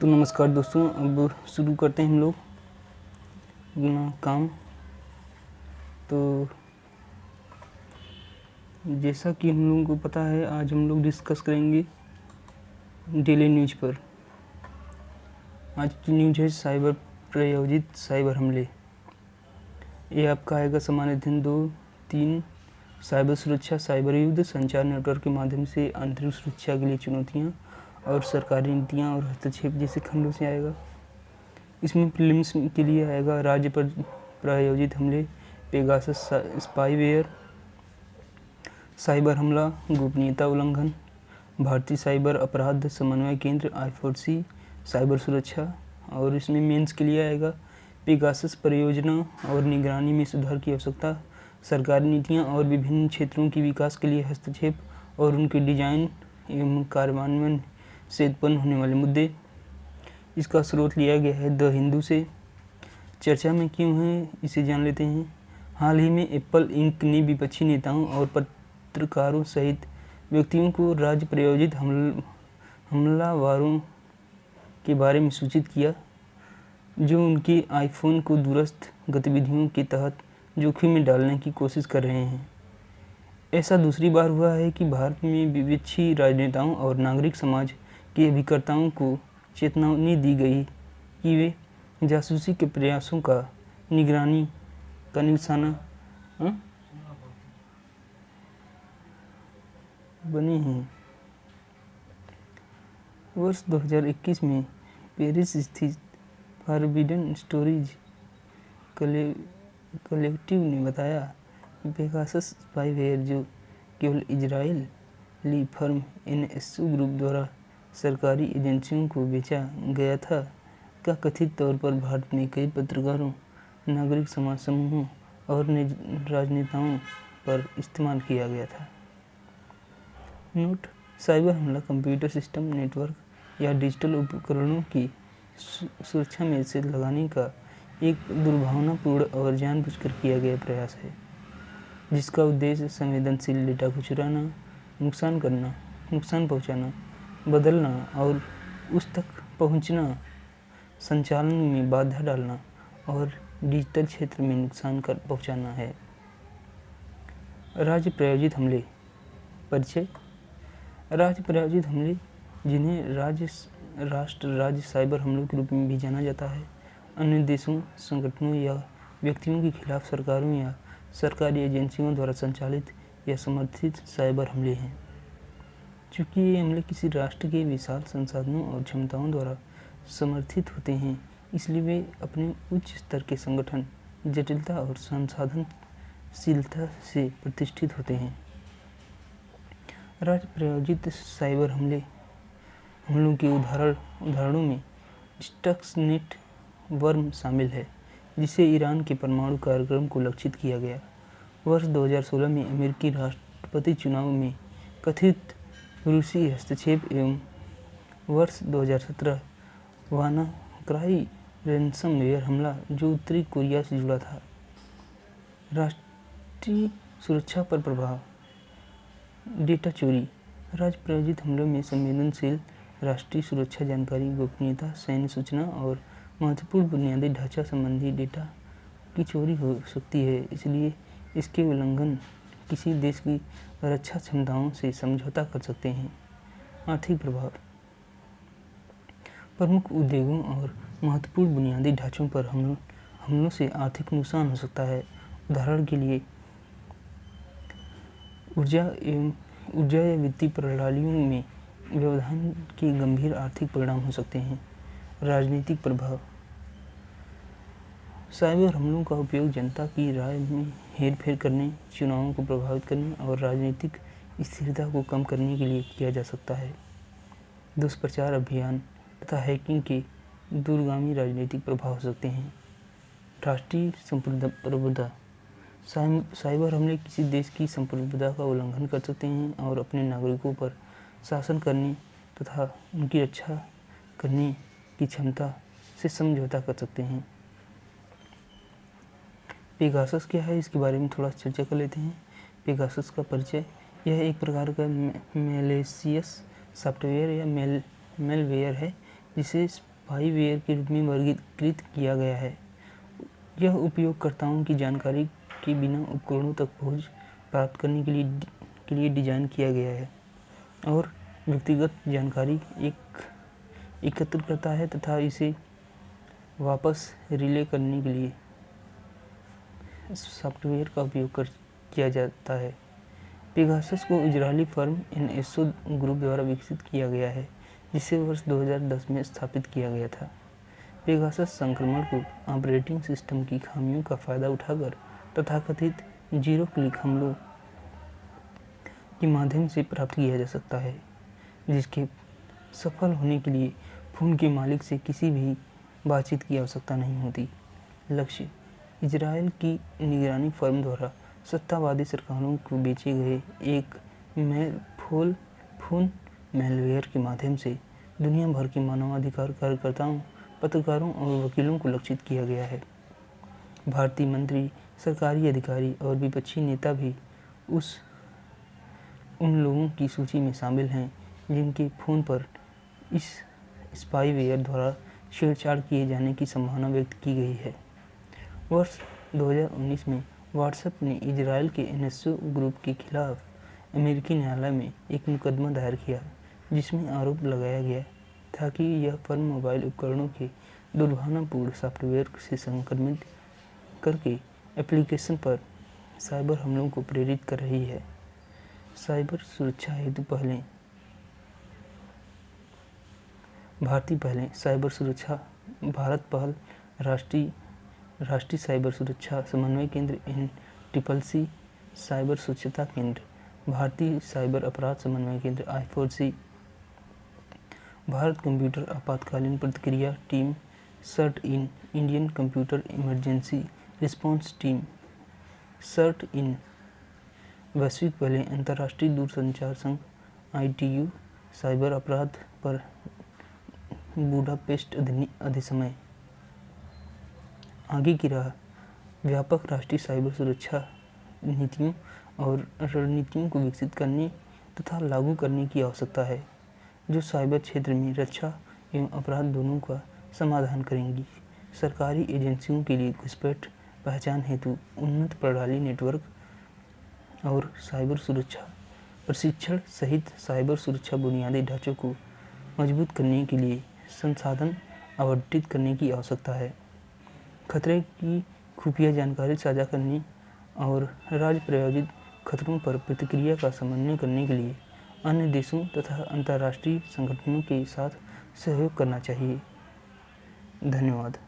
तो नमस्कार दोस्तों, अब शुरू करते हैं हम लोग अपना काम। तो जैसा कि हम लोगों को पता है, आज हम लोग डिस्कस करेंगे डेली न्यूज पर। आज की न्यूज है साइबर प्रायोजित साइबर हमले। ये आपका आएगा सामान्य अध्ययन 2-3 साइबर सुरक्षा, साइबर युद्ध, संचार नेटवर्क के माध्यम से आंतरिक सुरक्षा के लिए चुनौतियाँ और सरकारी नीतियाँ और हस्तक्षेप जैसे खंडों से आएगा। इसमें प्रीलिम्स के लिए आएगा राज्य पर प्रायोजित हमले, पेगासस स्पाईवेयर, साइबर हमला, गोपनीयता उल्लंघन, भारतीय साइबर अपराध समन्वय केंद्र I4C, साइबर सुरक्षा। और इसमें मेंस के लिए आएगा पेगासस परियोजना और निगरानी में सुधार की आवश्यकता, सरकारी नीतियाँ और विभिन्न क्षेत्रों की विकास के लिए हस्तक्षेप और उनके डिजाइन एवं कार्यान्वयन से उत्पन्न होने वाले मुद्दे। इसका स्रोत लिया गया है द हिंदू से। चर्चा में क्यों है, इसे जान लेते हैं। हाल ही में एप्पल इंक ने विपक्षी नेताओं और पत्रकारों सहित व्यक्तियों को राज्य प्रायोजित हमलावरों के बारे में सूचित किया, जो उनके आईफोन को दूरस्थ गतिविधियों के तहत जोखिम में डालने की कोशिश कर रहे हैं। ऐसा दूसरी बार हुआ है कि भारत में विपक्षी राजनेताओं और नागरिक समाज के अभिकर्ताओं को चेतावनी दी गई कि वे जासूसी के प्रयासों का निगरानी का निशाना बने हैं। वर्ष 2021 में पेरिस स्थित फॉरबिडन स्टोरीज कलेक्टिव ने बताया कि पेगासस स्पाईवेयर, जो केवल इजरायली फर्म NSO ग्रुप द्वारा सरकारी एजेंसियों को बेचा गया था, का कथित तौर पर भारत में कई पत्रकारों, नागरिक समाज समूहों और राजनेताओं पर इस्तेमाल किया गया था। नोट: साइबर हमला कंप्यूटर सिस्टम, नेटवर्क या डिजिटल उपकरणों की सुरक्षा में से लगाने का एक दुर्भावनापूर्ण और जानबूझकर किया गया प्रयास है, जिसका उद्देश्य संवेदनशील डेटा को चुराना, नुकसान पहुंचाना, बदलना और उस तक पहुंचना, संचालन में बाधा डालना और डिजिटल क्षेत्र में नुकसान पहुंचाना है। राज्य प्रायोजित हमले। परिचय: राज्य प्रायोजित हमले, जिन्हें राज्य साइबर हमलों के रूप में भी जाना जाता है, अन्य देशों, संगठनों या व्यक्तियों के खिलाफ सरकारों या सरकारी एजेंसियों द्वारा संचालित या समर्थित साइबर हमले हैं। चूँकि ये हमले किसी राष्ट्र के विशाल संसाधनों और क्षमताओं द्वारा समर्थित होते हैं, इसलिए वे अपने उच्च स्तर के संगठन, जटिलता और संसाधनशीलता से प्रतिष्ठित होते हैं। राज्य प्रायोजित साइबर हमलों के उदाहरणों में स्टक्सनेट वर्म शामिल है, जिसे ईरान के परमाणु कार्यक्रम को लक्षित किया गया। वर्ष 2016 में अमेरिकी राष्ट्रपति चुनाव में कथित रूसी हस्तक्षेप एवं वर्ष 2017 वानाक्राई रैनसमवेयर हमला, जो उत्तरी कोरिया से जुड़ा था। राष्ट्रीय सुरक्षा पर प्रभाव। डेटा चोरी। राज्य प्रायोजित हमलों में संवेदनशील राष्ट्रीय सुरक्षा जानकारी, गोपनीयता, सैन्य सूचना और महत्वपूर्ण बुनियादी ढांचा संबंधी डेटा की चोरी हो सकती है, इसलिए इसके उल्लंघन किसी देश की रक्षा क्षमताओं से समझौता कर सकते हैं। आर्थिक प्रभाव। प्रमुख उद्योगों और महत्वपूर्ण बुनियादी ढांचों पर हमलों से आर्थिक नुकसान हो सकता है। उदाहरण के लिए ऊर्जा या वित्तीय प्रणालियों में व्यवधान के गंभीर आर्थिक परिणाम हो सकते हैं। राजनीतिक प्रभाव। साइबर हमलों का उपयोग जनता की राय में हेरफेर करने, चुनावों को प्रभावित करने और राजनीतिक स्थिरता को कम करने के लिए किया जा सकता है। दुष्प्रचार अभियान तथा हैकिंग के दूरगामी राजनीतिक प्रभाव हो सकते हैं। राष्ट्रीय संप्रभुता। साइबर हमले किसी देश की संप्रभुता का उल्लंघन कर सकते हैं और अपने नागरिकों पर शासन करने तथा उनकी रक्षा करने की क्षमता से समझौता कर सकते हैं। पेगासस क्या है, इसके बारे में थोड़ा चर्चा कर लेते हैं। पेगासस का परिचय। यह एक प्रकार का मैलिशियस सॉफ्टवेयर या मेलवेयर है, जिसे स्पाईवेयर के रूप में वर्गीकृत किया गया है। यह उपयोगकर्ताओं की जानकारी के बिना उपकरणों तक पहुंच प्राप्त करने के लिए डिज़ाइन किया गया है और व्यक्तिगत जानकारी एकत्र करता है तथा इसे वापस रिले करने के लिए सॉफ्टवेयर का उपयोग किया जाता है। पेगासस को इजरायली फर्म NSO ग्रुप द्वारा विकसित किया गया है, जिसे वर्ष 2010 में स्थापित किया गया था। पेगासस संक्रमण को ऑपरेटिंग सिस्टम की खामियों का फायदा उठाकर तथाकथित जीरो क्लिक हमलों के माध्यम से प्राप्त किया जा सकता है, जिसके सफल होने के लिए फ़ोन के मालिक से किसी भी बातचीत की आवश्यकता नहीं होती। लक्ष्य: इजरायल की निगरानी फर्म द्वारा सत्तावादी सरकारों को बेचे गए एक फ़ोन मैलवेयर के माध्यम से दुनिया भर के मानवाधिकार कार्यकर्ताओं, पत्रकारों और वकीलों को लक्षित किया गया है। भारतीय मंत्री, सरकारी अधिकारी और विपक्षी नेता भी उन लोगों की सूची में शामिल हैं जिनके फ़ोन पर इस स्पाईवेयर द्वारा छेड़छाड़ किए जाने की संभावना व्यक्त की गई है। वर्ष 2019 में व्हाट्सएप ने इजरायल के NSO ग्रुप के खिलाफ अमेरिकी न्यायालय में एक मुकदमा दायर किया, जिसमें आरोप लगाया गया था कि यह फर्म मोबाइल उपकरणों के दुर्भावनापूर्ण सॉफ्टवेयर से संक्रमित करके एप्लीकेशन पर साइबर हमलों को प्रेरित कर रही है। साइबर सुरक्षा हेतु भारतीय पहलें साइबर सुरक्षा भारत पहल राष्ट्रीय साइबर सुरक्षा समन्वय केंद्र NCCC साइबर सुरक्षा केंद्र, भारतीय साइबर अपराध समन्वय केंद्र I4C, भारत कंप्यूटर आपातकालीन प्रतिक्रिया team CERT-IN, Indian computer emergency response team CERT-IN, वैश्विक पहले अंतर्राष्ट्रीय दूरसंचार संघ ITU, साइबर अपराध पर बुडापेस्ट अधिसमय। आगे की राह: व्यापक राष्ट्रीय साइबर सुरक्षा नीतियों और रणनीतियों को विकसित करने तथा लागू करने की आवश्यकता है, जो साइबर क्षेत्र में रक्षा एवं अपराध दोनों का समाधान करेंगी। सरकारी एजेंसियों के लिए घुसपैठ पहचान हेतु उन्नत प्रणाली नेटवर्क और साइबर सुरक्षा प्रशिक्षण सहित साइबर सुरक्षा बुनियादी ढांचों को मजबूत करने के लिए संसाधन आवंटित करने की आवश्यकता है। खतरे की खुफिया जानकारी साझा करने और राज्य प्रायोजित खतरों पर प्रतिक्रिया का समन्वय करने के लिए अन्य देशों तथा अंतर्राष्ट्रीय संगठनों के साथ सहयोग करना चाहिए। धन्यवाद।